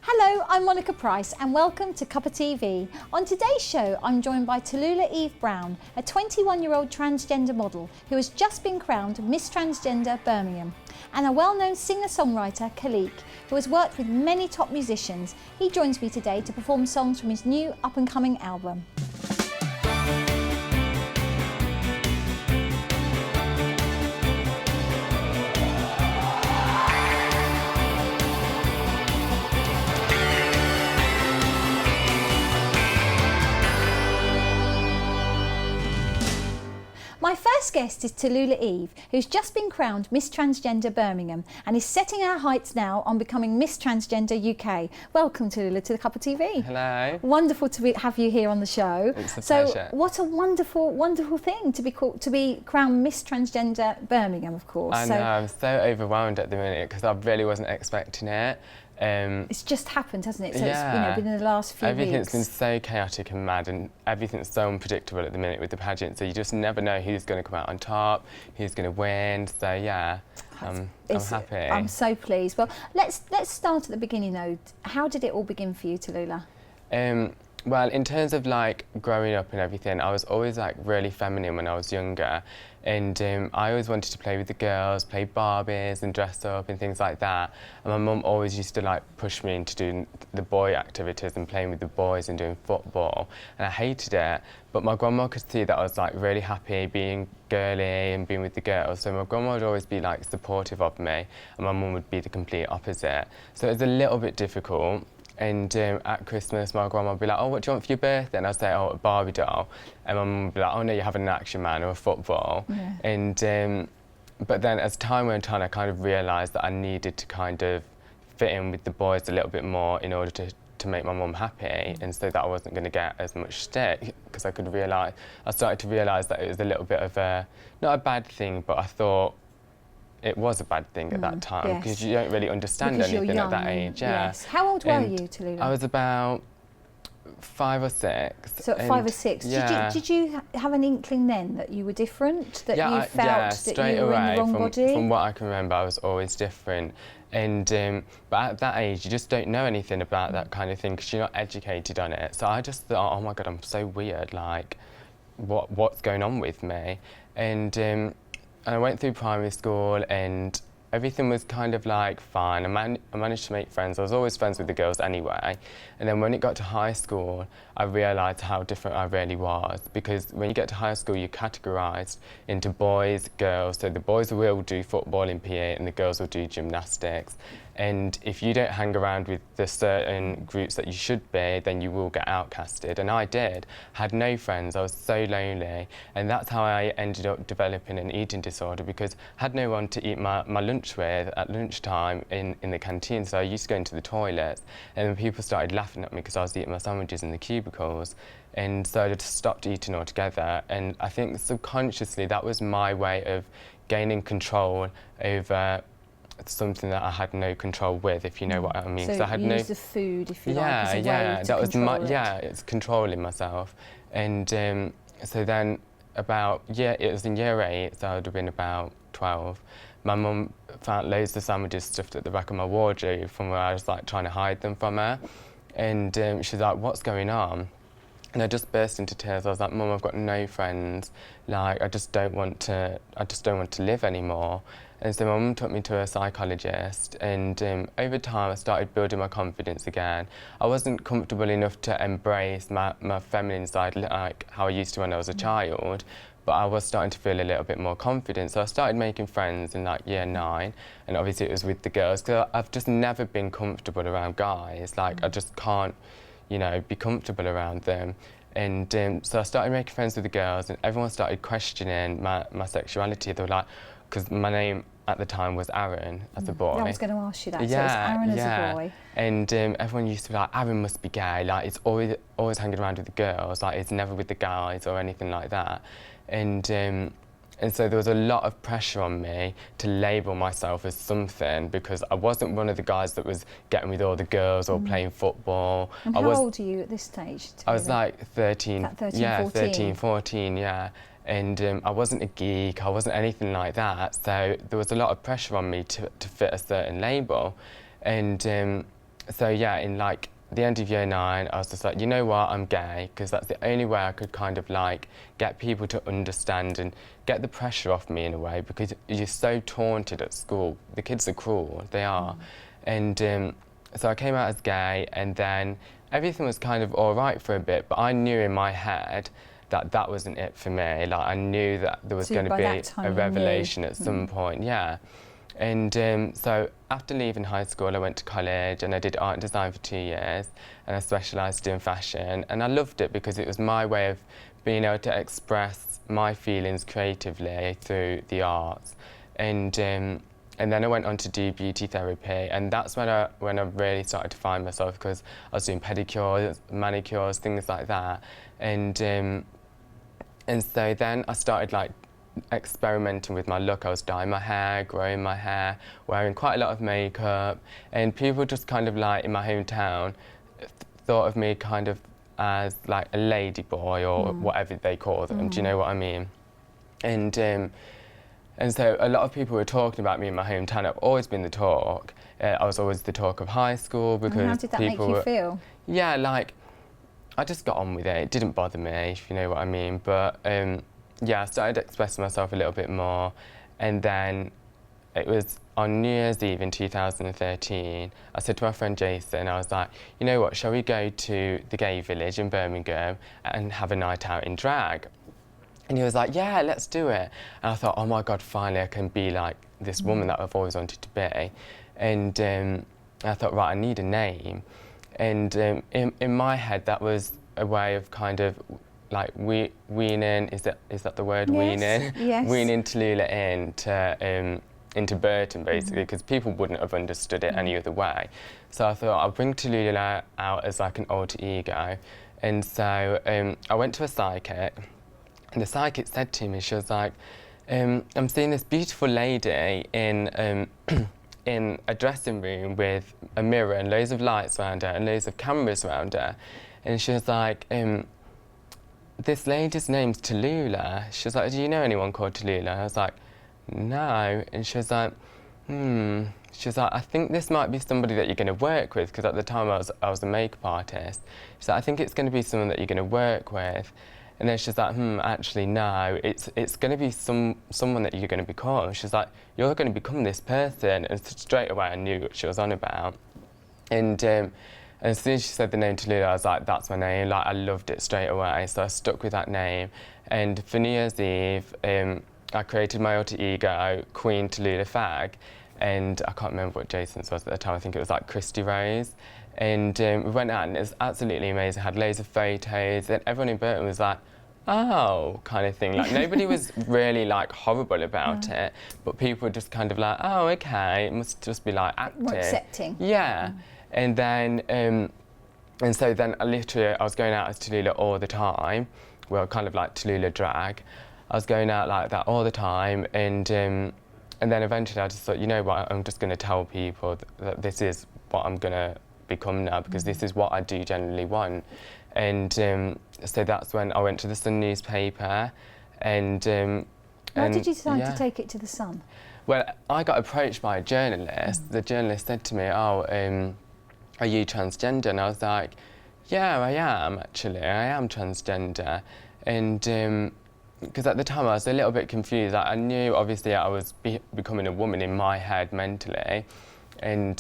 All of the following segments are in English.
Hello, I'm Monica Price and welcome to Cuppa TV. On today's show, I'm joined by Tallulah Eve Brown, a 21-year-old transgender model who has just been crowned Miss Transgender Birmingham, and a well-known singer-songwriter, Khalik, who has worked with many top musicians. He joins me today to perform songs from his new up-and-coming album. My first guest is Tallulah Eve, who's just been crowned Miss Transgender Birmingham and is setting her heights now on becoming Miss Transgender UK. Welcome, Tallulah, to the Cuppa TV. Hello. Wonderful to have you here on the show. It's a pleasure. So, what a wonderful, wonderful thing to be crowned Miss Transgender Birmingham, of course. I know, I'm so overwhelmed at the minute because I really wasn't expecting it. It's just happened, hasn't it? So yeah. it's been in the last few weeks. Everything's been so chaotic and mad, and everything's so unpredictable at the minute with the pageant, so you just never know who's going to come out on top, who's going to win, so yeah, I'm happy. I'm so pleased. Well, let's start at the beginning though. How did it all begin for you, Tallulah? Well, in terms of like growing up and everything, I was always like really feminine when I was younger, and I always wanted to play with the girls, play Barbies and dress up and things like that. And my mum always used to like push me into doing the boy activities and playing with the boys and doing football, and I hated it. But my grandma could see that I was like really happy being girly and being with the girls, so my grandma would always be like supportive of me, and my mum would be the complete opposite. So it was a little bit difficult. And at Christmas, my grandma would be like, "Oh, what do you want for your birthday?" And I'd say, "Oh, a Barbie doll." And my mum would be like, "Oh no, you're having an Action Man or a football." Yeah. And but then as time went on, I kind of realised that I needed to kind of fit in with the boys a little bit more in order to make my mum happy, and so that I wasn't going to get as much stick, because I started to realise that it was a little bit of a, not a bad thing, but I thought it was a bad thing at that time, because you don't really understand anything at that age. Yeah. Yes. How old were you, Tallulah? I was about 5 or 6. So 5 or 6. Yeah. Did you have an inkling then that you were different? That you felt that straight you were away, in the wrong body? From what I can remember, I was always different. And but at that age, you just don't know anything about that kind of thing because you're not educated on it. So I just thought, oh my God, I'm so weird. Like, what's going on with me? And I went through primary school and everything was kind of like fine. I managed to make friends. I was always friends with the girls anyway. And then when it got to high school, I realised how different I really was, because when you get to high school, you're categorised into boys, girls. So the boys will do football in PE and the girls will do gymnastics. And if you don't hang around with the certain groups that you should be, then you will get outcasted. And I did. Had no friends. I was so lonely. And that's how I ended up developing an eating disorder, because I had no one to eat my lunch with at lunchtime in the canteen. So I used to go into the toilets, and then people started laughing at me because I was eating my sandwiches in the cubicles. And so I just stopped eating altogether. And I think subconsciously that was my way of gaining control over something that I had no control with, if you know what I mean. So I had you use the food, if you like, as a way to that was control it. Yeah, it's controlling myself. And so then it was in year 8, so I would have been about 12. My mum found loads of sandwiches stuffed at the back of my wardrobe from where I was like trying to hide them from her. And she's like, "What's going on?" And I just burst into tears. I was like, "Mum, I've got no friends. Like, I just don't want to live anymore." And so my mum took me to a psychologist, and over time I started building my confidence again. I wasn't comfortable enough to embrace my feminine side like how I used to when I was a child, but I was starting to feel a little bit more confident. So I started making friends in like year 9, and obviously it was with the girls, because I've just never been comfortable around guys. Like, I just can't, be comfortable around them. And so I started making friends with the girls, and everyone started questioning my sexuality. They were like, because my name at the time was Aaron as a boy. I was going to ask you that. So it's Aaron as a boy. And everyone used to be like, "Aaron must be gay. Like, it's always hanging around with the girls. Like, it's never with the guys or anything like that." And so there was a lot of pressure on me to label myself as something, because I wasn't one of the guys that was getting with all the girls or playing football. And how old are you at this stage? I was like 13. About 13, yeah, 14. 13, 14, yeah. And I wasn't a geek, I wasn't anything like that, so there was a lot of pressure on me to fit a certain label. And so yeah, in like the end of year 9, I was just like, you know what, I'm gay, because that's the only way I could kind of like get people to understand and get the pressure off me in a way, because you're so taunted at school. The kids are cruel, they are. And so I came out as gay, and then everything was kind of all right for a bit, but I knew in my head that that wasn't it for me. Like, I knew that there was going to be a revelation at some point, yeah. And so after leaving high school, I went to college and I did art and design for 2 years, and I specialised in fashion, and I loved it because it was my way of being able to express my feelings creatively through the arts. And then I went on to do beauty therapy, and that's when I really started to find myself, because I was doing pedicures, manicures, things like that. And so then I started like experimenting with my look. I was dyeing my hair, growing my hair, wearing quite a lot of makeup, and people just kind of like in my hometown thought of me kind of as like a lady boy or whatever they call them. Do you know what I mean? And so a lot of people were talking about me in my hometown. I've always been the talk. I was always the talk of high school, because and how did that people make you feel? Yeah, like I just got on with it. It didn't bother me, if you know what I mean. But yeah, I started expressing myself a little bit more, and then it was on New Year's Eve in 2013, I said to my friend Jason, I was like, you know what, shall we go to the gay village in Birmingham and have a night out in drag? And he was like, yeah, let's do it. And I thought, oh my God, finally I can be like this woman that I've always wanted to be. And I thought, right, I need a name. And in my head, that was a way of kind of like weaning, is that the word, yes, weaning? Yes. Weaning Tallulah into Burton, basically, because people wouldn't have understood it any other way. So I thought I'll bring Tallulah out as like an alter ego. And so I went to a psychic, and the psychic said to me, she was like, I'm seeing this beautiful lady in in a dressing room with a mirror and loads of lights around her and loads of cameras around her. And she was like, this lady's name's Tallulah. She was like, do you know anyone called Tallulah? I was like, no. And she was like, She was like, I think this might be somebody that you're going to work with, because at the time I was a makeup artist. She's like, I think it's going to be someone that you're going to work with. And then she's like, actually no, it's going to be someone that you're going to become. She's like, you're going to become this person. And straight away I knew what she was on about. And as soon as she said the name Tallulah, I was like, that's my name. Like, I loved it straight away. So I stuck with that name. And for New Year's Eve, I created my alter ego, Queen Tallulah Fag. And I can't remember what Jason's was at the time. I think it was like Christy Rose. And we went out, and it was absolutely amazing. I had loads of photos, and everyone in Burton was like, oh, kind of thing. Like, nobody was really like horrible about it, but people were just kind of like, oh, okay, it must just be like acting. More accepting. Yeah. And then, and so then I was going out as Tallulah all the time. Well, kind of like Tallulah drag. I was going out like that all the time, and then eventually I just thought, you know what, I'm just going to tell people that this is what I'm going to become now, because this is what I do generally want. And so that's when I went to the Sun newspaper, and why did you decide to take it to the Sun? Well, I got approached by a journalist. The journalist said to me, oh, are you transgender? And I was like, yeah, I am, actually. I am transgender. And because at the time I was a little bit confused. I knew, obviously, I was becoming a woman in my head mentally. And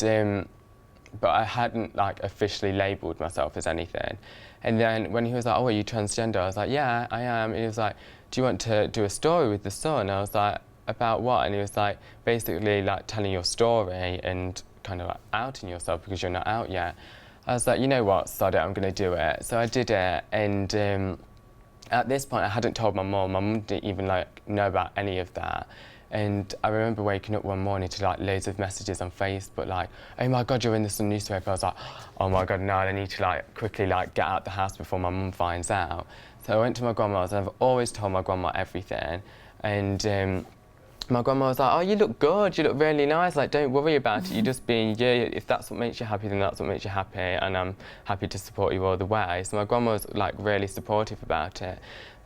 but I hadn't like officially labelled myself as anything. And then when he was like, oh, are you transgender? I was like, yeah, I am. And he was like, do you want to do a story with the Sun? I was like, about what? And he was like, basically like telling your story and kind of like outing yourself because you're not out yet. I was like, you know what, sod it, I'm going to do it. So I did it, and at this point I hadn't told my mum. My mum didn't even like know about any of that. And I remember waking up one morning to like loads of messages on Facebook like, oh my God, you're in the Sun newspaper. I was like, oh my God, no, I need to like quickly like get out the house before my mum finds out. So I went to my grandma's, and I've always told my grandma everything. And my grandma was like, oh, you look good, you look really nice, like don't worry about it, you're just being you. If that's what makes you happy, then that's what makes you happy, and I'm happy to support you all the way. So my grandma was like really supportive about it.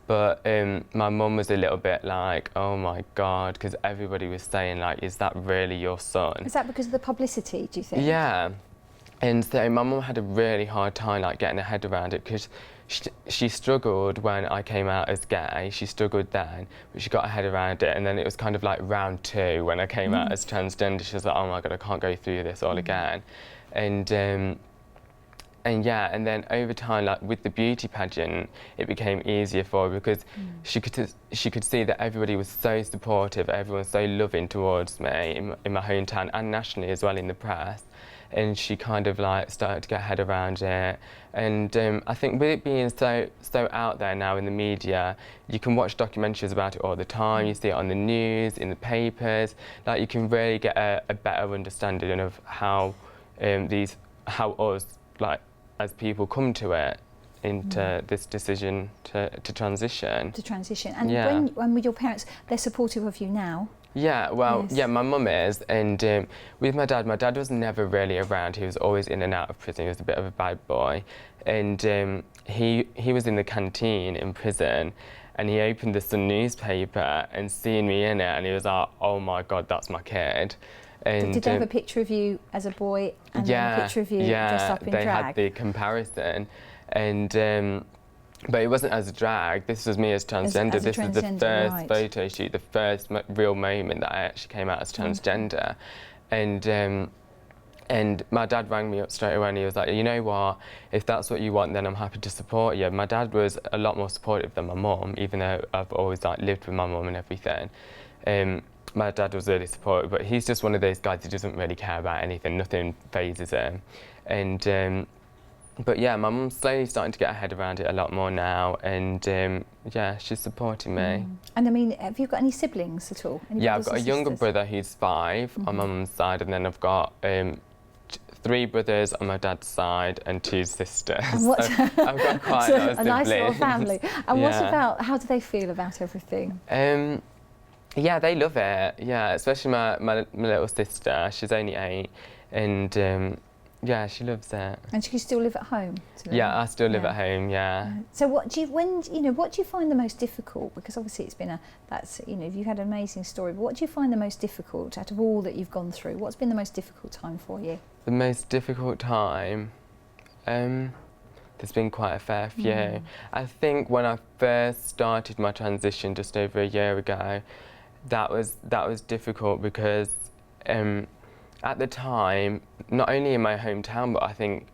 But my mum was a little bit like, oh my God, because everybody was saying like, is that really your son? Is that because of the publicity, do you think? Yeah. And so my mum had a really hard time like getting her head around it, because she struggled when I came out as gay. She struggled then, but she got her head around it. And then it was kind of like round 2 when I came out as transgender. She was like, oh my God, I can't go through this all again. And yeah, and then over time, like with the beauty pageant, it became easier for her, because she could see that everybody was so supportive, everyone was so loving towards me in my hometown and nationally as well in the press. And she kind of like started to get her head around it. And I think with it being so out there now in the media, you can watch documentaries about it all the time. You see it on the news, in the papers. Like you can really get a better understanding of how us like as people come to it into this decision to transition. To transition. And when with your parents, they're supportive of you now? Yeah, well, yes. Yeah, my mum is, and with my dad was never really around. He was always in and out of prison. He was a bit of a bad boy, and he was in the canteen in prison, and he opened the Sun newspaper and seen me in it, and he was like, "Oh my God, that's my kid." And did they have a picture of you as a boy and then a picture of you dressed up in drag? Yeah, they had the comparison, and. But it wasn't as a drag, this was me as transgender. This was the first photo shoot, the first real moment that I actually came out as transgender. And my dad rang me up straight away and he was like, you know what, if that's what you want, then I'm happy to support you. My dad was a lot more supportive than my mum, even though I've always like lived with my mum and everything. My dad was really supportive, but he's just one of those guys who doesn't really care about anything, nothing phases him. But yeah, my mum's slowly starting to get her head around it a lot more now, and yeah, she's supporting me. And I mean, have you got any siblings at all? Any I've got a younger brother who's 5 on my mum's side, and then I've got 3 brothers on my dad's side and 2 sisters. So I've got quite a lot of siblings. A nice little family. And what about, how do they feel about everything? Yeah, they love it. Yeah, especially my little sister. She's only 8, and yeah, she loves it. And she can still live at home? Yeah, I still live at home, yeah. So what do you find the most difficult? Because obviously it's been you've had an amazing story, but what do you find the most difficult out of all that you've gone through? What's been the most difficult time for you? The most difficult time? There's been quite a fair few. I think when I first started my transition just over a year ago, that was difficult because at the time, not only in my hometown, but I think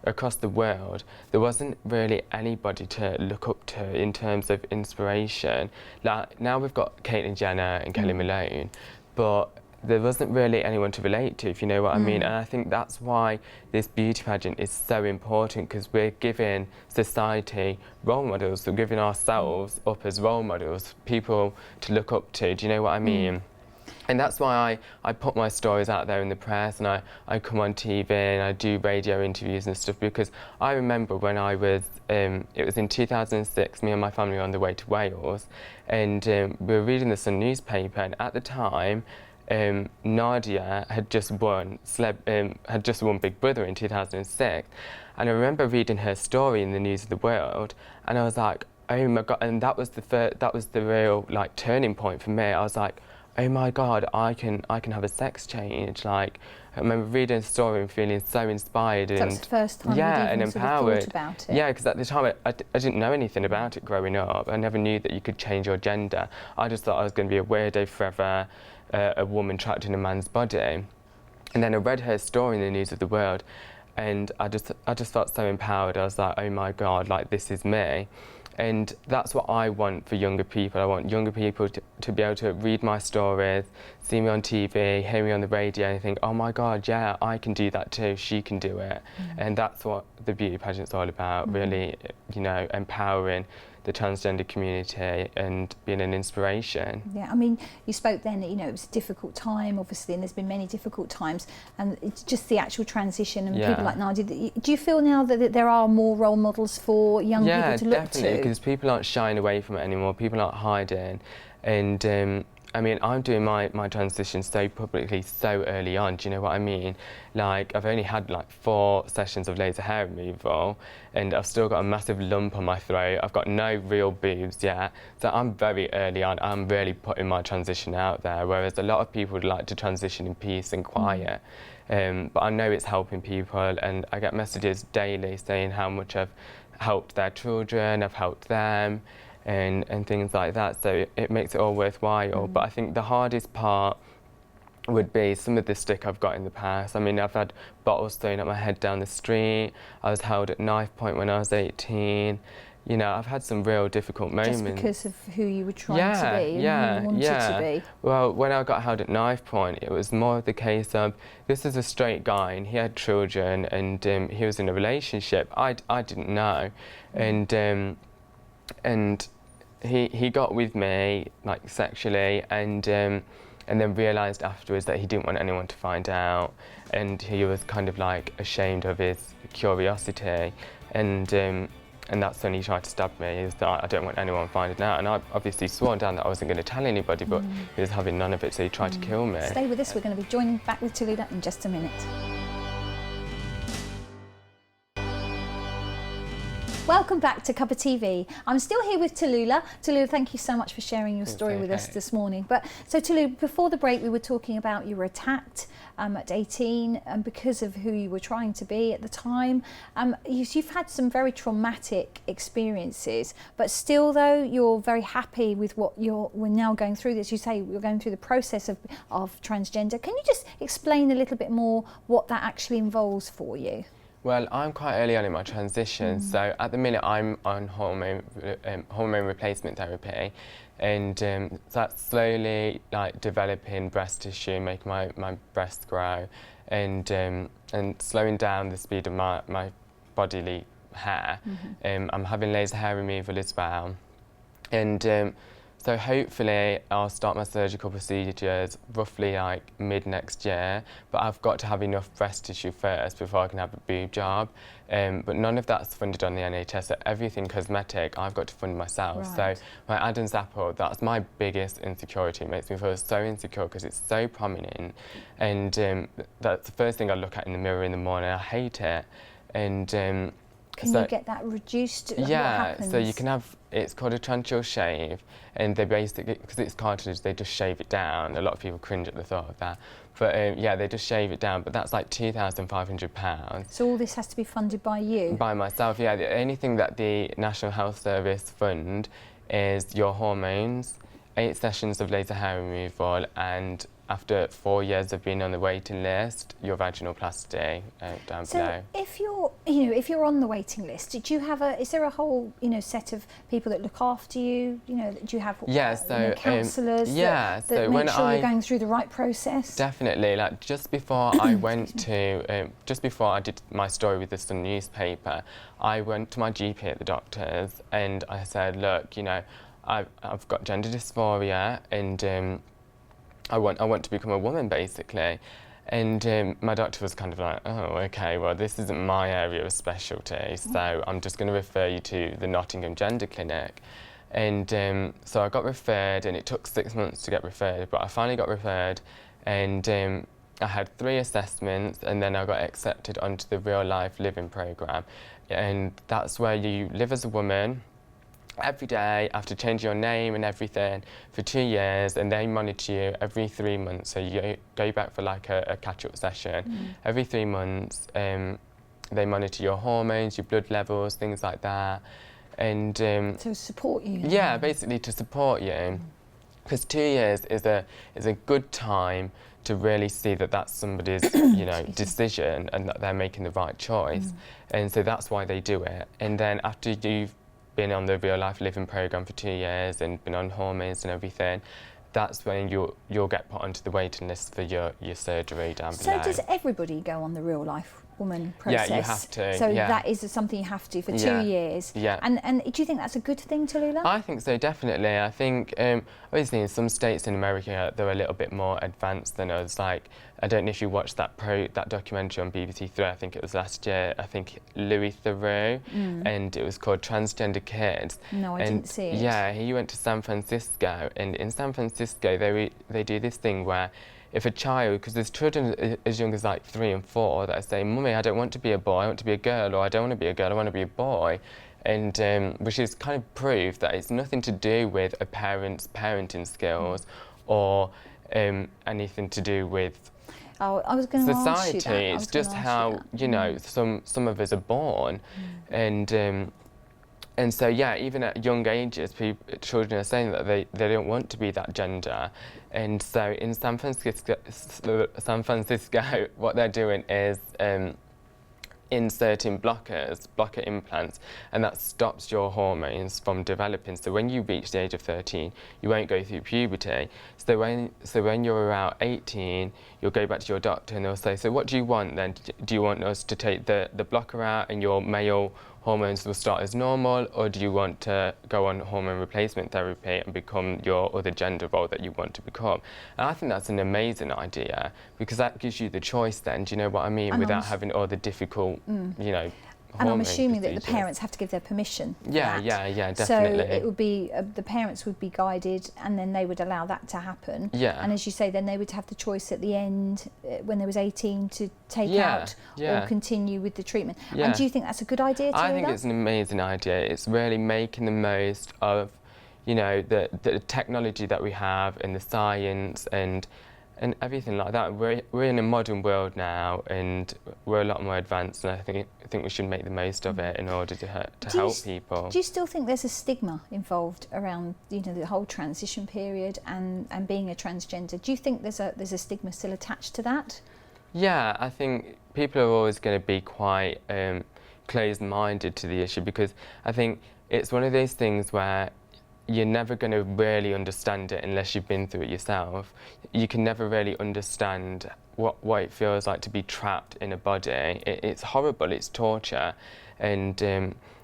across the world, there wasn't really anybody to look up to in terms of inspiration. Like, now we've got Caitlyn Jenner and Kelly Malone, but there wasn't really anyone to relate to, if you know what I mean. And I think that's why this beauty pageant is so important, because we're giving society role models, we're giving ourselves up as role models, people to look up to, do you know what I mean? And that's why I put my stories out there in the press, and I come on TV and I do radio interviews and stuff, because I remember when I was, it was in 2006, me and my family were on the way to Wales, and we were reading the Sun newspaper, and at the time, Nadia had just won Big Brother in 2006, and I remember reading her story in the News of the World, and I was like, oh my God, and that was the real like turning point for me. I was like, oh my God, I can have a sex change. Like, I remember reading a story and feeling so inspired. That was the first time you'd even and sort of empowered. thought about it. Yeah, because at the time I didn't know anything about it growing up. I never knew that you could change your gender. I just thought I was going to be a weirdo forever, a woman trapped in a man's body. And then I read her story in the News of the World, and I just felt so empowered. I was like, oh my God, like this is me. And that's what I want for younger people. I want younger people to be able to read my stories, see me on TV, hear me on the radio, and think, oh my God, yeah, I can do that too, she can do it. And that's what the beauty pageant's all about, really, you know, empowering the transgender community and being an inspiration. Yeah, I mean, you spoke then, you know, it was a difficult time, obviously, and there's been many difficult times, and it's just the actual transition, and people like Nadia. Do you feel now that there are more role models for young people to look to? Yeah, definitely, because people aren't shying away from it anymore, people aren't hiding, and I mean, I'm doing my transition so publicly, so early on, do you know what I mean? Like, I've only had like 4 sessions of laser hair removal, and I've still got a massive lump on my throat. I've got no real boobs yet, so I'm very early on. I'm really putting my transition out there, whereas a lot of people would like to transition in peace and quiet. But I know it's helping people, and I get messages daily saying how much I've helped their children, I've helped them, and things like that, so it makes it all worthwhile. But I think the hardest part would be some of the stick I've got in the past. I mean, I've had bottles thrown at my head down the street, I was held at knife point when I was 18. You know, I've had some real difficult moments. Just because of who you were trying to be and who you wanted to be? Well, when I got held at knife point, it was more the case of, this is a straight guy and he had children, and he was in a relationship. I didn't know. And he got with me, like, sexually, and then realised afterwards that he didn't want anyone to find out, and he was kind of like ashamed of his curiosity, and that's when he tried to stab me, is that I don't want anyone finding out. And I obviously sworn down that I wasn't going to tell anybody, but he was having none of it, so he tried to kill me. Stay with us, we're going to be joining back with Tallulah in just a minute. Welcome back to Cuppa TV. I'm still here with Tallulah. Tallulah, thank you so much for sharing your story with us this morning. But so Tallulah, before the break we were talking about you were attacked at 18 because of who you were trying to be at the time. You've had some very traumatic experiences, but still though you're very happy with what we're now going through this. You say you're going through the process of transgender. Can you just explain a little bit more what that actually involves for you? Well, I'm quite early on in my transition, so at the minute I'm on hormone replacement therapy, and so that's slowly like developing breast tissue, making my breasts grow, and slowing down the speed of my bodily hair. I'm having laser hair removal as well, and so hopefully I'll start my surgical procedures roughly like mid next year, but I've got to have enough breast tissue first before I can have a boob job. But none of that's funded on the NHS, so everything cosmetic I've got to fund myself. Right. So my Adam's apple, that's my biggest insecurity. It makes me feel so insecure because it's so prominent, and that's the first thing I look at in the mirror in the morning. I hate it. And can you get that reduced? Yeah, so you can have, it's called a transial shave, and they basically, because it's cartilage, they just shave it down. A lot of people cringe at the thought of that. But yeah, they just shave it down, but that's like £2,500. So all this has to be funded by you? By myself, yeah. The only thing that the National Health Service fund is your hormones, 8 sessions of laser hair removal, and after 4 years of being on the waiting list, your vaginoplasty down below. So if you're on the waiting list, is there a whole set of people that look after you? Do you have counsellors that make sure you're going through the right process? Definitely. Like just before I went to, just before I did my story with the Sun newspaper, I went to my GP at the doctor's and I said, look, I've got gender dysphoria, and I want to become a woman, basically. And my doctor was kind of like, oh, okay, well, this isn't my area of specialty, so I'm just going to refer you to the Nottingham Gender Clinic. And so I got referred, and it took 6 months to get referred, but I finally got referred, and I had 3 assessments, and then I got accepted onto the Real Life Living programme. And that's where you live as a woman every day, after changing your name and everything for 2 years, and they monitor you every 3 months. So you go back for like a catch-up session. Every 3 months, they monitor your hormones, your blood levels, things like that. And to support you. Yeah, basically to support you. Because 2 years is a good time to really see that that's somebody's decision and that they're making the right choice. And so that's why they do it. And then after you've been on the Real Life Living programme for 2 years and been on hormones and everything, that's when you'll get put onto the waiting list for your surgery down below. So does everybody go on the Real Life woman process. Yeah, you have to. So yeah. that is something you have to for 2 Yeah. years. Yeah. And do you think that's a good thing, Tallulah? I think so, definitely. I think, obviously, in some states in America, they're a little bit more advanced than us. Like, I don't know if you watched that documentary on BBC Three. I think it was last year. I think Louis Theroux, and it was called Transgender Kids. No, I didn't see it. Yeah, he went to San Francisco, and in San Francisco, they do this thing where, if a child, because there's children as young as like 3 and 4 that are saying, "Mummy, I don't want to be a boy, I want to be a girl," or "I don't want to be a girl, I want to be a boy," and which is kind of proof that it's nothing to do with a parent's parenting skills or anything to do with Oh, I was going to ask you that. society. It's just how some of us are born, and so yeah, even at young ages, children are saying that they don't want to be that gender, and so in San Francisco, what they're doing is inserting blocker implants, and that stops your hormones from developing. So when you reach the age of 13, you won't go through puberty. So when you're around 18, you'll go back to your doctor and they'll say, "So what do you want then? Do you want us to take the blocker out and your male hormones will start as normal, or do you want to go on hormone replacement therapy and become your other gender role that you want to become?" And I think that's an amazing idea, because that gives you the choice then, do you know what I mean, without having all the difficult, you know, and I'm assuming that the procedures. parents have to give their permission. for Yeah, that. yeah, definitely. So it would be the parents would be guided, and then they would allow that to happen. Yeah. And as you say, then they would have the choice at the end, when they was 18, to take out Yeah. or continue with the treatment. Yeah. And do you think that's a good idea, I Tallulah? think it's an amazing idea. It's really making the most of, you know, the technology that we have and the science and everything like that. We're in a modern world now, and we're a lot more advanced, and I think we should make the most of it in order to help people. Do you still think there's a stigma involved around, you know, the whole transition period and being a transgender? Do you think there's a stigma still attached to that? Yeah, I think people are always going to be quite closed-minded to the issue, because I think it's one of those things where you're never going to really understand it unless you've been through it yourself. You can never really understand what it feels like to be trapped in a body. It's horrible, it's torture, and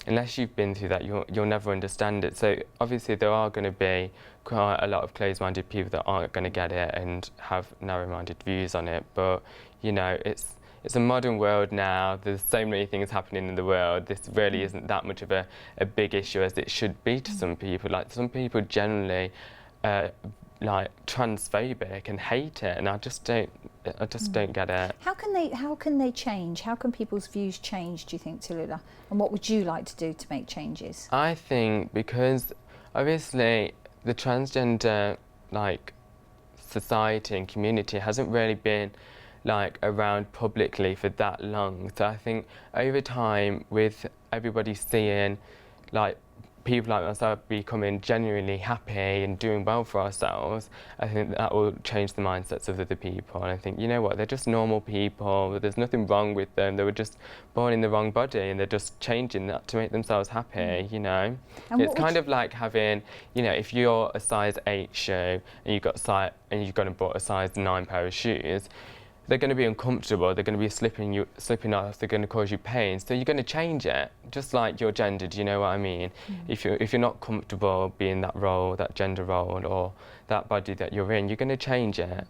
unless you've been through that, you'll never understand it. So obviously there are going to be quite a lot of closed-minded people that aren't going to get it and have narrow-minded views on it, but you know, it's a modern world now. There's so many things happening in the world. This really isn't that much of a big issue as it should be to some people. Like, some people generally like transphobic and hate it, and I just don't get it. How can they change? How can people's views change, do you think, Tallulah? And what would you like to do to make changes? I think because obviously the transgender like society and community hasn't really been like around publicly for that long. So I think over time, with everybody seeing like people like myself becoming genuinely happy and doing well for ourselves, I think that will change the mindsets of other people. And I think, you know what, they're just normal people, there's nothing wrong with them, they were just born in the wrong body and they're just changing that to make themselves happy, you know. And it's kind of like having, you know, if you're a size 8 shoe and you've got and bought a size 9 pair of shoes, they're going to be uncomfortable, they're going to be slipping off, they're going to cause you pain. So you're going to change it, just like your gender, do you know what I mean? If you're not comfortable being that role, that gender role, or that body that you're in, you're going to change it.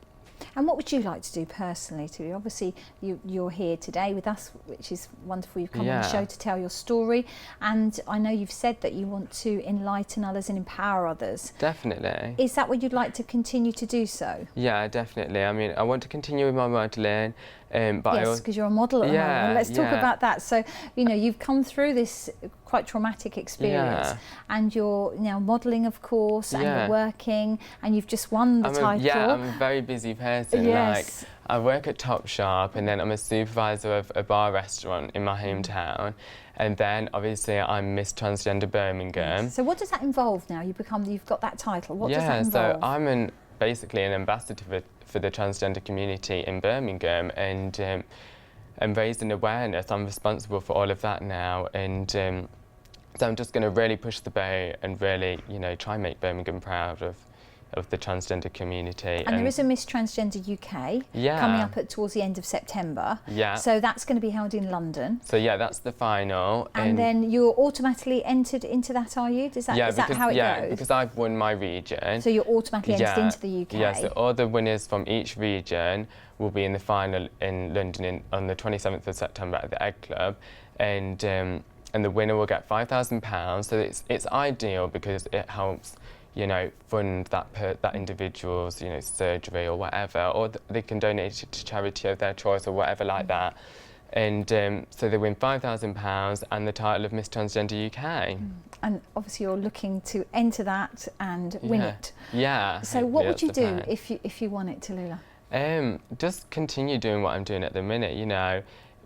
And what would you like to do personally, too? Obviously, you're here today with us, which is wonderful. You've come on the show to tell your story. And I know you've said that you want to enlighten others and empower others. Definitely. Is that what you'd like to continue to do so? Yeah, definitely. I mean, I want to continue with my modelling. But yes, because you're a model at the moment. Let's talk about that. So, you know, you've come through this quite traumatic experience, and you're now modelling, of course, and you're working, and you've just won the title. Yeah, I'm a very busy person. Yes. Like, I work at Topshop, and then I'm a supervisor of a bar restaurant in my hometown, and then obviously I'm Miss Transgender Birmingham. Yes. So what does that involve now? You've got that title. What does that involve? So I'm basically an ambassador for the transgender community in Birmingham, and raising awareness. I'm responsible for all of that now, and so I'm just going to really push the boat and really, you know, try and make Birmingham proud of of the transgender community. And there is a Miss Transgender UK coming up towards the end of September. Yeah. So that's going to be held in London. So yeah, that's the final. And then you're automatically entered into that, are you? Is that how it goes? Yeah, because I've won my region. So you're automatically entered into the UK? Yeah, so all the winners from each region will be in the final in London on the 27th of September at the Egg Club. And the winner will get £5,000. So it's ideal because it helps, you know, fund that individual's, you know, surgery or whatever, or they can donate it to charity of their choice or whatever like that. And so they win £5,000 and the title of Miss Transgender UK. And obviously you're looking to enter that and win it. Yeah. So what would you do if you won it, Tallulah? Just continue doing what I'm doing at the minute, you know,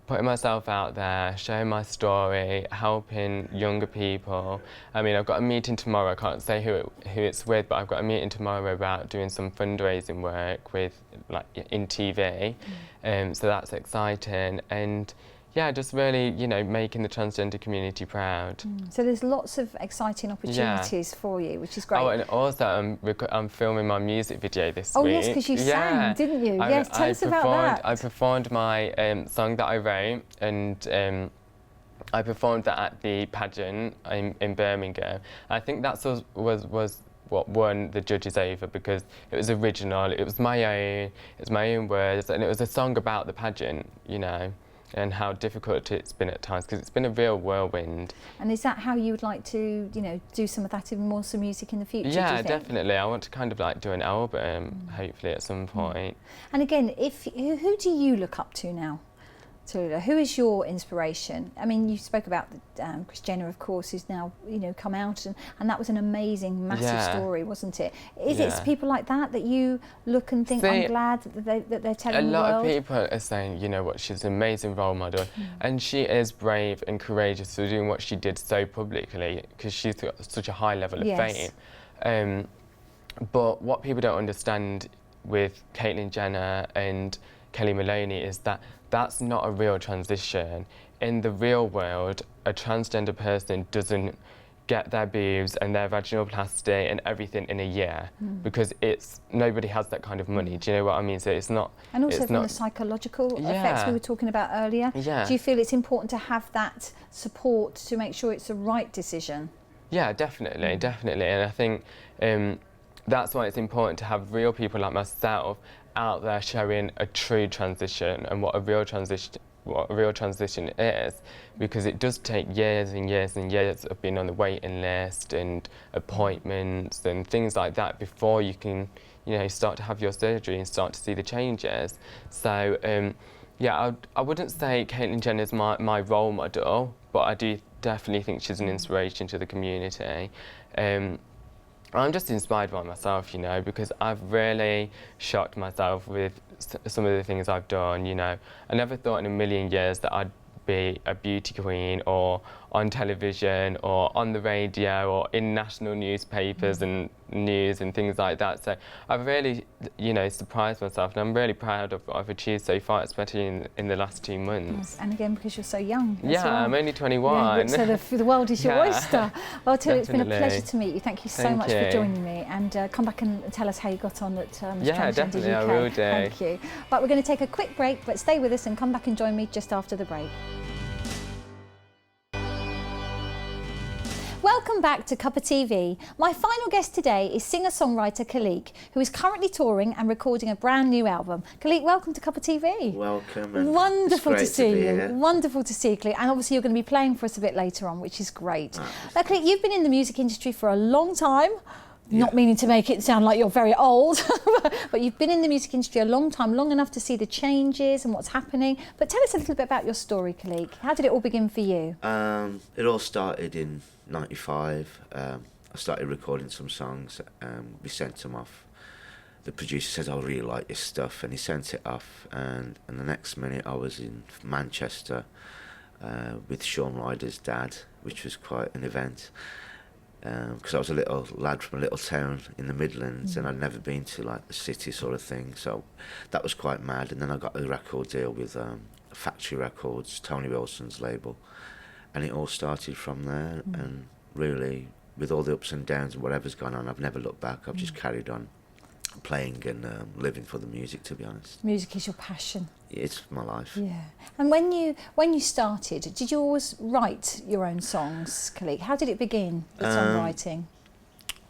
putting myself out there, sharing my story, helping younger people. I mean, I've got a meeting tomorrow. I can't say who it's with, but I've got a meeting tomorrow about doing some fundraising work with, like, in TV. So that's exciting. And yeah, just really, you know, making the transgender community proud. So there's lots of exciting opportunities for you, which is great. Oh, and also I'm filming my music video this week. Oh yes, because you sang, didn't you? Yes, tell us about that. I performed my song that I wrote, and I performed that at the pageant in Birmingham. I think that was what won the judges over, because it was original, it was my own words, and it was a song about the pageant, you know, and how difficult it's been at times, because it's been a real whirlwind. And is that how you would like to, you know, do some of that, even more some music in the future? Yeah, do you think? Definitely. I want to kind of like do an album, hopefully at some point. And again, who do you look up to now, Tallulah? Who is your inspiration? I mean, you spoke about Kris Jenner, of course, who's now, you know, come out, and that was an amazing, massive story, wasn't it? Is it people like that you look and think, I'm glad that they're telling the world? A lot of people are saying, you know what, she's an amazing role model, and she is brave and courageous for doing what she did so publicly, because she's got such a high level of fame. But what people don't understand with Caitlyn Jenner and Kelly Maloney is that that's not a real transition. In the real world, a transgender person doesn't get their boobs and their vaginoplasty and everything in a year, because nobody has that kind of money. Do you know what I mean? So it's not. And also from the psychological effects we were talking about earlier. Yeah. Do you feel it's important to have that support to make sure it's the right decision? Yeah, definitely, definitely. And I think that's why it's important to have real people like myself out there showing a true transition and what a real transition is, because it does take years and years and years of being on the waiting list and appointments and things like that before you can, you know, start to have your surgery and start to see the changes. So yeah, I wouldn't say Caitlyn Jenner is my role model, but I do definitely think she's an inspiration to the community. I'm just inspired by myself, you know, because I've really shocked myself with some of the things I've done, you know. I never thought in a million years that I'd be a beauty queen or on television or on the radio or in national newspapers and news and things like that. So I've really, you know, surprised myself, and I'm really proud of what I've achieved so far, especially in the last 2 months. Yes, and again, because you're so young. Yeah, well. I'm only 21. Yeah, so the world is your oyster. Well, Tallulah, it's been a pleasure to meet you. Thank you so much for joining me, and come back and tell us how you got on at Miss Transgender definitely, UK. I will do. Thank you. But we're going to take a quick break, but stay with us and come back and join me just after the break. Welcome back to Cuppa TV. My final guest today is singer-songwriter Khalik, who is currently touring and recording a brand new album. Khalik, welcome to Cuppa TV. Welcome. Wonderful to see you. Wonderful to see you, Khalik. And obviously you're going to be playing for us a bit later on, which is great. Now, Khalik, you've been in the music industry for a long time. Not meaning to make it sound like you're very old, but you've been in the music industry a long time, long enough to see the changes and what's happening. But tell us a little bit about your story, Khalik. How did it all begin for you? It all started in '95. I started recording some songs. We sent them off. The producer said, I really like this stuff, and he sent it off. And the next minute I was in Manchester with Sean Ryder's dad, which was quite an event. Because I was a little lad from a little town in the Midlands, and I'd never been to like the city sort of thing, so that was quite mad. And then I got a record deal with Factory Records, Tony Wilson's label, and it all started from there. And really, with all the ups and downs and whatever's gone on, I've never looked back. I've just carried on. playing and living for the music, to be honest. Music is your passion. It's my life. Yeah. And when you started, did you always write your own songs, Khalid? How did it begin, the songwriting?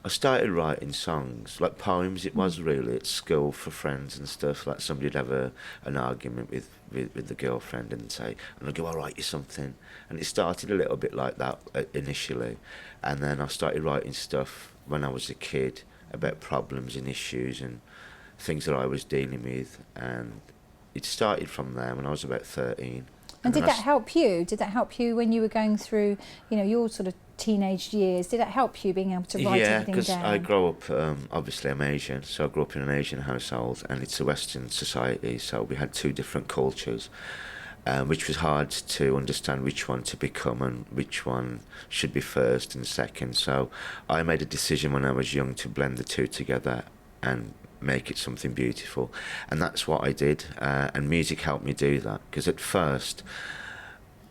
I started writing songs, like poems it was really, at school for friends and stuff. Like somebody'd have an argument with the girlfriend and say, and I'd go, I'll write you something. And it started a little bit like that initially. And then I started writing stuff when I was a kid about problems and issues and things that I was dealing with. And it started from there when I was about 13. And did that help you? Did that help you when you were going through, your sort of teenage years? Did that help you being able to write everything down? Yeah, because I grew up, obviously I'm Asian, so I grew up in an Asian household, and it's a Western society, so we had two different cultures, which was hard to understand which one to become and which one should be first and second. So I made a decision when I was young to blend the two together and make it something beautiful, and that's what I did, and music helped me do that, because at first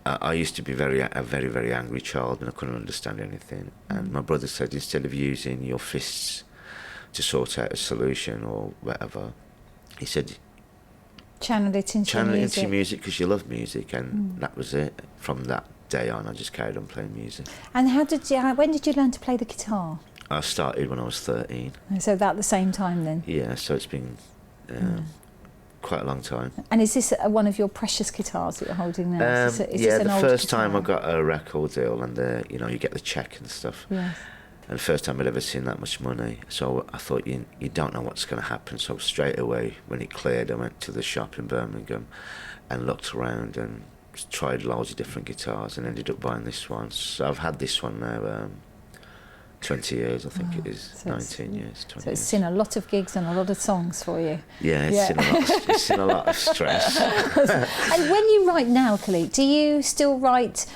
I used to be a very, very angry child, and I couldn't understand anything. And my brother said, instead of using your fists to sort out a solution or whatever, he said, channel it into music, because you love music. And that was it. From that day on, I just carried on playing music. And when did you learn to play the guitar? I started when I was 13. So about the same time then? Yeah, so it's been quite a long time. And is this one of your precious guitars that you're holding now? Is this the first time I got a record deal, and you get the check and stuff. Yes. And the first time I'd ever seen that much money. So I thought, you don't know what's going to happen. So straight away, when it cleared, I went to the shop in Birmingham and looked around and tried loads of different guitars and ended up buying this one. So I've had this one now 20 years, I think it is. So 19 years, 20 So it's years. seen a lot of gigs and a lot of songs for you. Yeah, it's seen a lot of stress. And when you write now, Khalid, do you still write,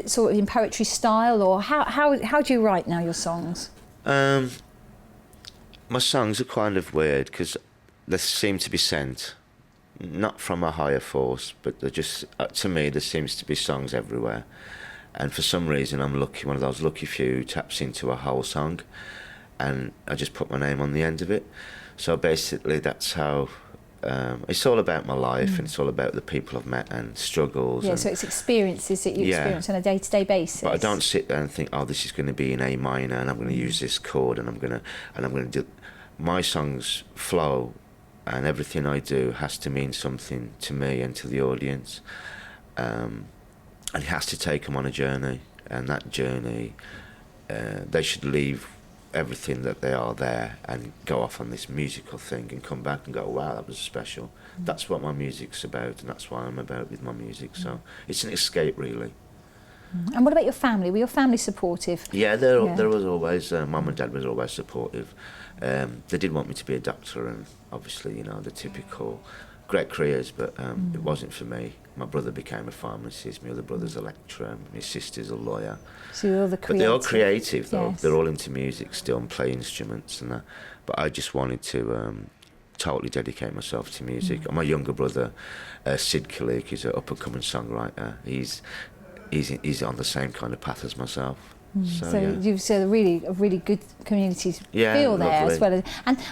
sort of in poetry style, or how do you write now your songs? My songs are kind of weird, because they seem to be sent, not from a higher force, but they're just, to me, there seems to be songs everywhere. And for some reason, I'm lucky, one of those lucky few who taps into a whole song, and I just put my name on the end of it. So basically, that's how, it's all about my life, and it's all about the people I've met and struggles. Yeah, so it's experiences that you experience on a day-to-day basis. But I don't sit there and think, oh, this is going to be in A minor, and I'm going to use this chord, and I'm going to do. My songs flow, and everything I do has to mean something to me and to the audience. And it has to take them on a journey, and that journey, they should leave everything that they are there and go off on this musical thing and come back and go, wow, that was special. That's what my music's about, and that's what I'm about with my music. So it's an escape, really. And what about your family? Were your family supportive? Yeah, there was always, mum and dad was always supportive. They did want me to be a doctor, and obviously, the typical great careers, but it wasn't for me. My brother became a pharmacist, my other brother's a lecturer, my sister's a lawyer. So you're the creative. But they're all creative, though. Yes. They're all into music still and play instruments and that. But I just wanted to totally dedicate myself to music. And my younger brother, Sid Kalik, is an up-and-coming songwriter. He's on the same kind of path as myself. So you've said a really good community feel there, lovely. as well as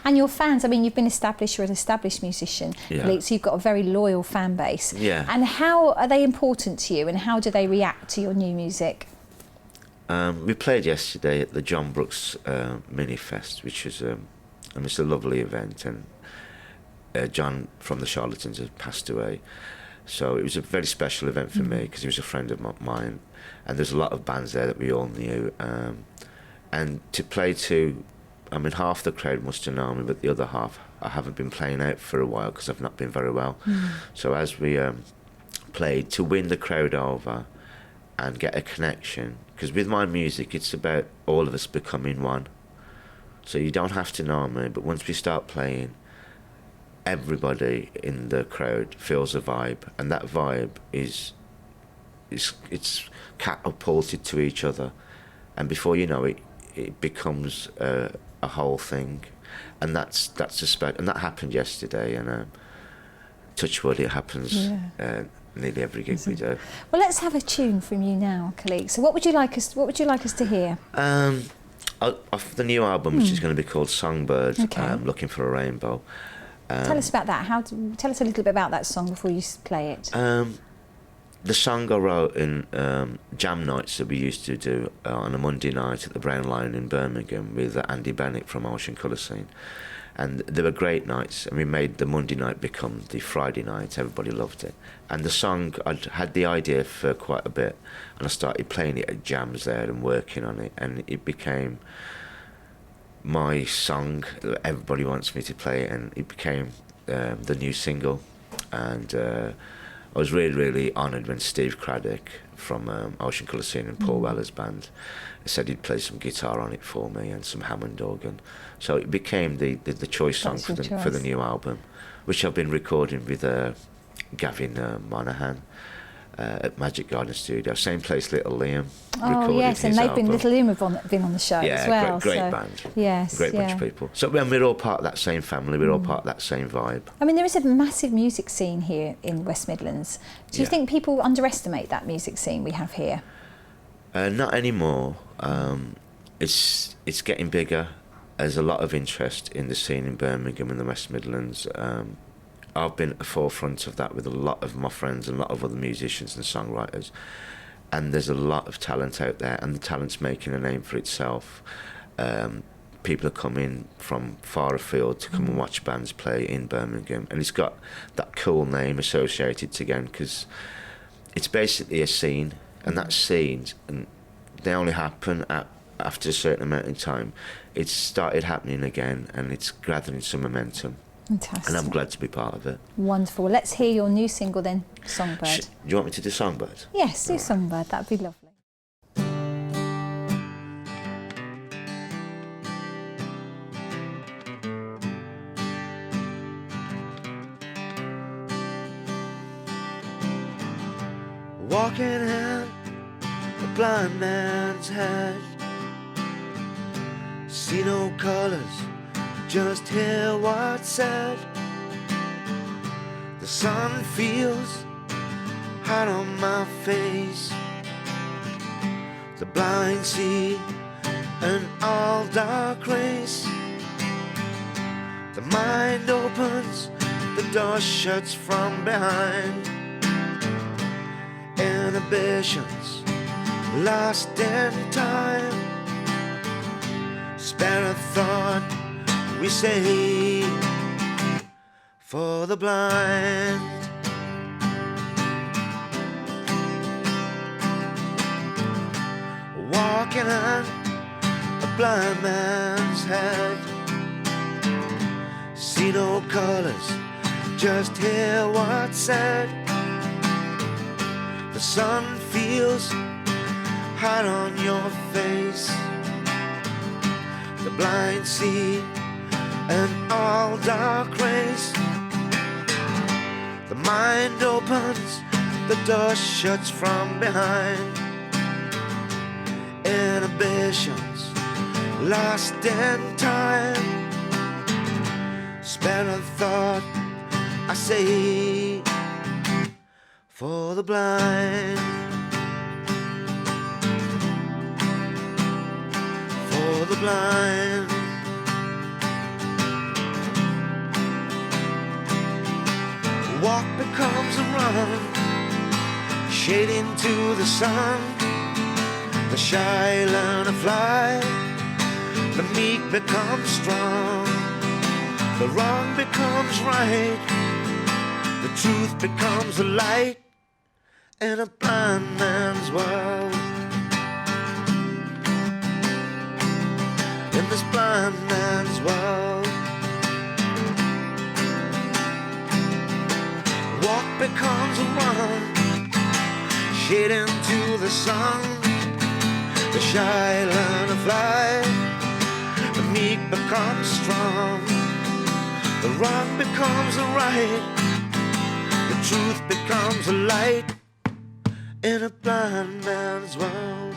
and your fans. I mean, you've been established. You're an established musician, so you've got a very loyal fan base. Yeah. And how are they important to you? And how do they react to your new music? We played yesterday at the John Brooks Mini Fest, which was it's a lovely event, and John from the Charlatans had passed away. So it was a very special event for me, because he was a friend of mine, and there's a lot of bands there that we all knew. And to play to, half the crowd must have known me, but the other half I haven't been playing out for a while because I've not been very well. So as we played, to win the crowd over and get a connection, because with my music it's about all of us becoming one. So you don't have to know me, but once we start playing, everybody in the crowd feels a vibe, and that vibe is it's catapulted to each other, and before you know it, it becomes a whole thing, and that's and that happened yesterday, and touch wood, it happens nearly every gig we do. Well, let's have a tune from you now, Khalid. So what would you like us to hear? I off the new album, which is going to be called Songbird, Okay. Looking for a Rainbow. Tell us about that. Tell us a little bit about that song before you play it. The song I wrote in jam nights that we used to do on a Monday night at the Brown Lion in Birmingham with Andy Bennett from Ocean Colour Scene. And they were great nights, and we made the Monday night become the Friday night. Everybody loved it. And the song, I'd had the idea for quite a bit, and I started playing it at jams there and working on it, and it became my song that everybody wants me to play, and it became the new single. And I was really, really honoured when Steve Craddock from Ocean Colour Scene and Paul Weller's band said he'd play some guitar on it for me and some Hammond organ. So it became the choice song for the new album, which I've been recording with Gavin Monaghan at Magic Garden Studio, same place Little Liam recorded yes, and his they've album. Little Liam have been on the show as well. Great so, band. Yes, Great bunch of people. So we're all part of that same family, we're all part of that same vibe. I mean, there is a massive music scene here in West Midlands. Do you think people underestimate that music scene we have here? Not anymore. It's getting bigger. There's a lot of interest in the scene in Birmingham and the West Midlands. I've been at the forefront of that with a lot of my friends and a lot of other musicians and songwriters. And there's a lot of talent out there, and the talent's making a name for itself. People are coming from far afield to come and watch bands play in Birmingham, and it's got that cool name associated to again, because it's basically a scene, and that scene, and they only happen after a certain amount of time. It's started happening again, and it's gathering some momentum. Fantastic. And I'm glad to be part of it. Wonderful. Well, let's hear your new single then, Songbird. Do you want me to do Songbird? Yes, do Songbird. That'd be lovely. Walking in a blind man's head, see no colours, just hear what's said. The sun feels hot on my face, the blind see an all dark race. The mind opens, the door shuts from behind. Inhibitions lost in time, spare a thought, we say, for the blind. Walking on a blind man's head, see no colours, just hear what's said. The sun feels hot on your face, the blind see an all dark race. The mind opens, the door shuts from behind. Inhibitions lost in time, spare a thought, I say, for the blind. For the blind. Walk becomes a run, shade into the sun. The shy learn to fly, the meek becomes strong. The wrong becomes right, the truth becomes a light in a blind man's world. In this blind man's world, walk becomes a run, shade into the sun. The shy learn to fly, the meek becomes strong. The wrong becomes a right, the truth becomes a light in a blind man's world.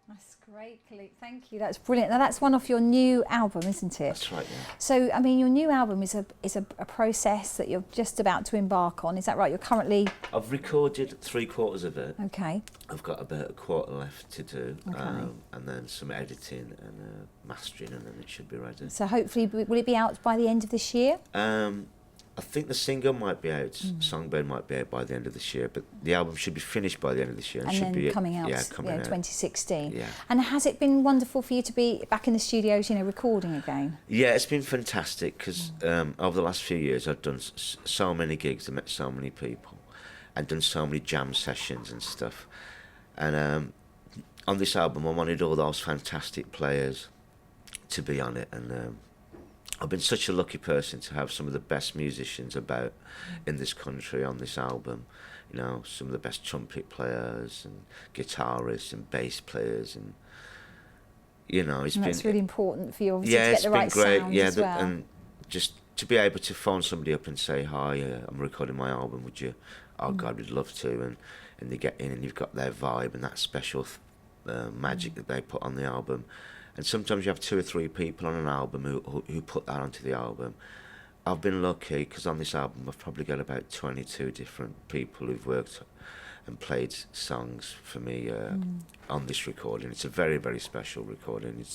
That's Great, Khalid. Thank you. That's brilliant. Now that's one off your new album, isn't it? That's right, yeah. So, I mean, your new album is a process that you're just about to embark on. Is that right? You're currently... I've recorded 3/4 of it. Okay. I've got about a quarter left to do, Okay. and then some editing and mastering, and then it should be ready. So hopefully, will it be out by the end of this year? I think the single might be out, Songbird might be out by the end of this year, but the album should be finished by the end of this year. And should then be coming out, coming out. 2016. Yeah. And has it been wonderful for you to be back in the studios, recording again? Yeah, it's been fantastic because over the last few years I've done so many gigs, I've met so many people, and done so many jam sessions and stuff. And on this album I wanted all those fantastic players to be on it, and I've been such a lucky person to have some of the best musicians about in this country on this album. Some of the best trumpet players and guitarists and bass players, and it's and that's been really important for you, obviously, yeah, to get the right it's been great. sound Yeah, as well. and just to be able to phone somebody up and say, "Hi, I'm recording my album. Would you?" Oh God, we'd love to. And they get in, and you've got their vibe and that special magic that they put on the album. And sometimes you have 2 or 3 people on an album who put that onto the album. I've been lucky because on this album I've probably got about 22 different people who've worked and played songs for me on this recording. It's a very, very special recording.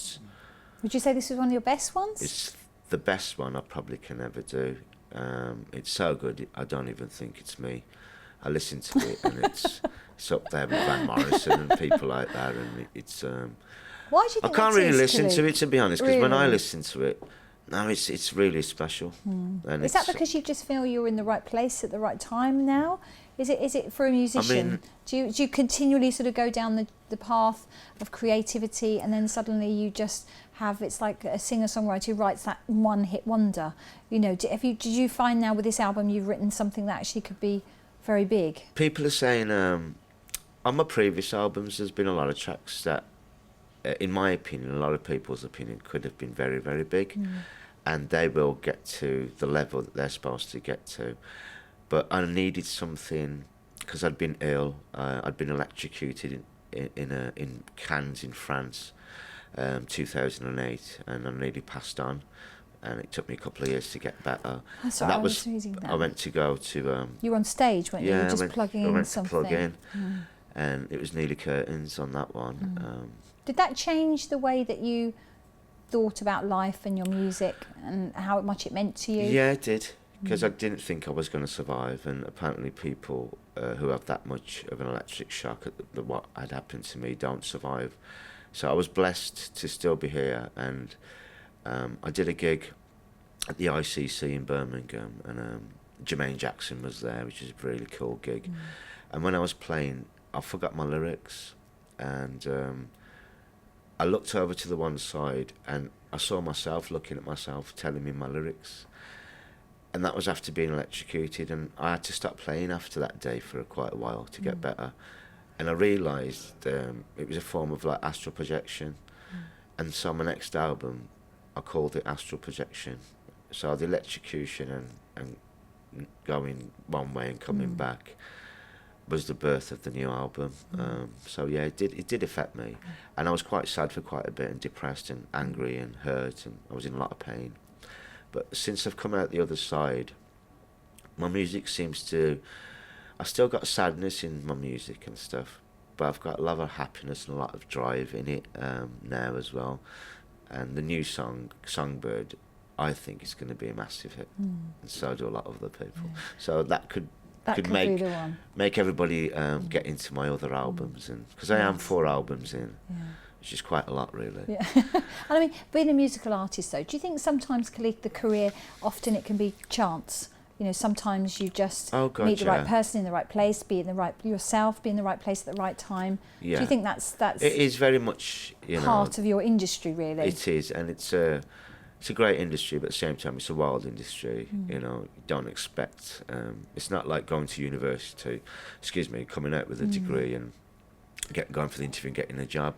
Would you say this was one of your best ones? It's the best one I probably can ever do. It's so good, I don't even think it's me. I listen to it and it's up there with Van Morrison and people like that, and it's... Why do you I think can't that really is, listen Khalid? to it, to be honest, because when I Really? listen to it, no, it's really special. And Is that because you just feel you're in the right place at the right time now? Is it for a musician? Do you continually sort of go down the path of creativity, and then suddenly you just have, it's like a singer-songwriter who writes that one-hit wonder? Did you find now with this album you've written something that actually could be very big? People are saying on my previous albums there's been a lot of tracks that, in my opinion, a lot of people's opinion, could have been very, very big, and they will get to the level that they're supposed to get to. But I needed something because I'd been ill. I'd been electrocuted in Cannes in France, 2008, and I nearly passed on. And it took me a couple of years to get better. That's and right, that I was reading that. I went to go to. You were on stage, weren't you? You were just plugging I in went something. to plug in, and it was nearly curtains on that one. Did that change the way that you thought about life and your music and how much it meant to you? Yeah, it did, because I didn't think I was going to survive, and apparently people who have that much of an electric shock at what had happened to me don't survive. So I was blessed to still be here, and I did a gig at the ICC in Birmingham, and Jermaine Jackson was there, which is a really cool gig. And when I was playing, I forgot my lyrics, and I looked over to the one side and I saw myself looking at myself, telling me my lyrics. And that was after being electrocuted, and I had to stop playing after that day for quite a while to get better. And I realised it was a form of like astral projection. And so my next album, I called it Astral Projection. So the electrocution and going one way and coming back was the birth of the new album. So yeah, it did affect me, and I was quite sad for quite a bit, and depressed and angry and hurt, and I was in a lot of pain. But since I've come out the other side, my music seems to... I still got sadness in my music and stuff, but I've got a lot of happiness and a lot of drive in it now as well. And the new song, Songbird, I think is going to be a massive hit, and so do a lot of other people. So that could That could make be the one. make everybody get into my other albums, and because I am 4 albums in, which is quite a lot, really. Yeah. And I mean, being a musical artist, though, do you think sometimes, Khalid, the career, often it can be chance? Sometimes you just meet the right person in the right place, be in the right yourself, be in the right place at the right time. Yeah. Do you think that's It is very much, part of your industry, really? It is, and it's a great industry, but at the same time it's a wild industry. You don't expect... it's not like going to university, coming out with a degree and going for the interview and getting a job.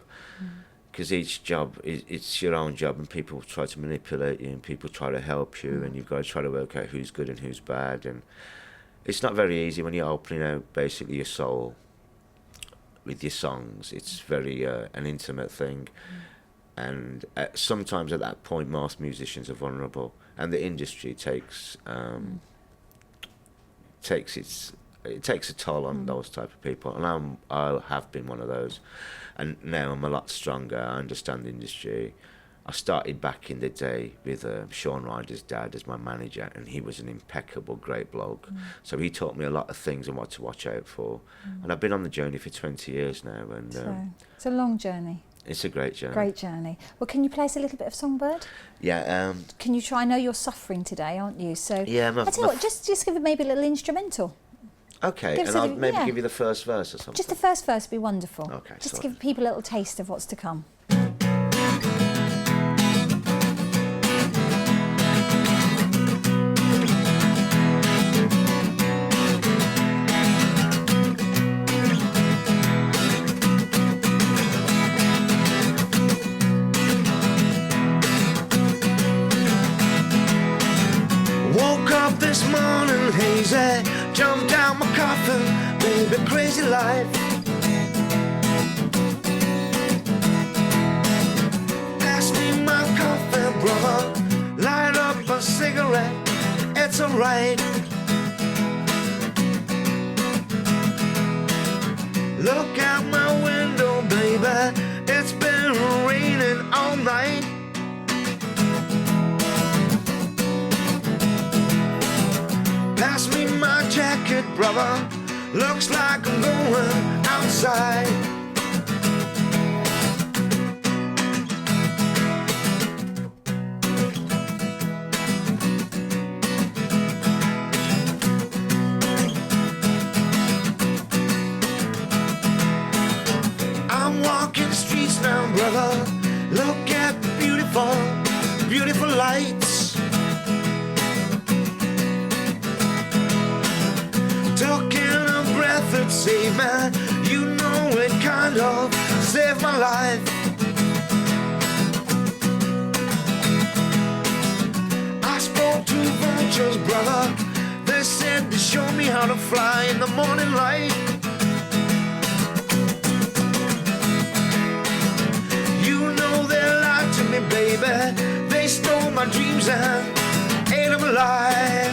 Because each job, it's your own job, and people try to manipulate you, and people try to help you, and you've got to try to work out who's good and who's bad. And it's not very easy when you're opening out basically your soul with your songs. It's very an intimate thing, and sometimes at that point, most musicians are vulnerable, and the industry takes a toll on those type of people, and I have been one of those, and now I'm a lot stronger. I understand the industry. I started back in the day with Sean Ryder's dad as my manager, and he was an impeccable, great bloke. So he taught me a lot of things and what to watch out for. And I've been on the journey for 20 years now, and so it's a long journey. It's a great journey. Great journey. Well, can you play us a little bit of Songbird? Yeah. Can you try? I know you're suffering today, aren't you? So yeah, I tell you what, just give it maybe a little instrumental. Okay, and I'll maybe give you the first verse or something. Just the first verse would be wonderful. Okay, just to give people a little taste of what's to come. Woke up this morning hazy, jumped out my coffin, baby, crazy life. Pass me my coffee, brother, light up a cigarette, it's alright. Look out my window, baby, it's been raining all night. Pass me my jacket, brother, looks like I'm going outside. I'm walking the streets now, brother, look at the beautiful, beautiful lights. Took in a breath that saved me, you know it kind of saved my life. I spoke to vultures, brother, they said to show me how to fly in the morning light. You know they lied to me, baby, they stole my dreams and ate them alive.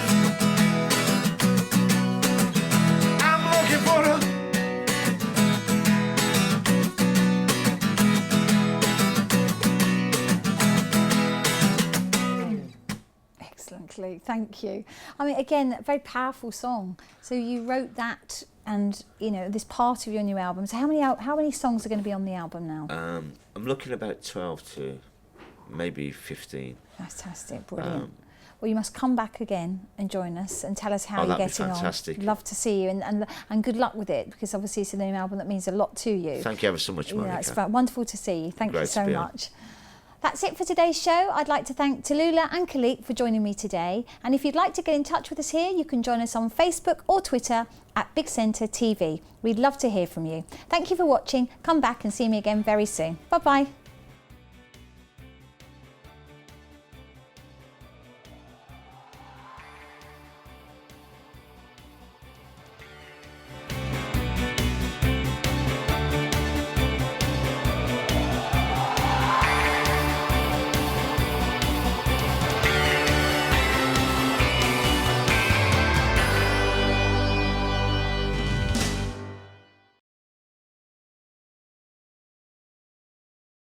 Excellently, thank you. I mean, again, a very powerful song. So you wrote that, and you know this part of your new album. So how many songs are going to be on the album now? I'm looking about 12 to maybe 15. Fantastic, brilliant. Well, you must come back again and join us and tell us how you're getting fantastic. on. Love to see you, and good luck with it, because obviously it's a new album that means a lot to you. Thank you ever so much, Monica. Yeah, it's wonderful to see you. Thank you so much. On. That's it for today's show. I'd like to thank Tallulah and Khalik for joining me today. And if you'd like to get in touch with us here, you can join us on Facebook or Twitter at Big Centre TV. We'd love to hear from you. Thank you for watching. Come back and see me again very soon. Bye-bye.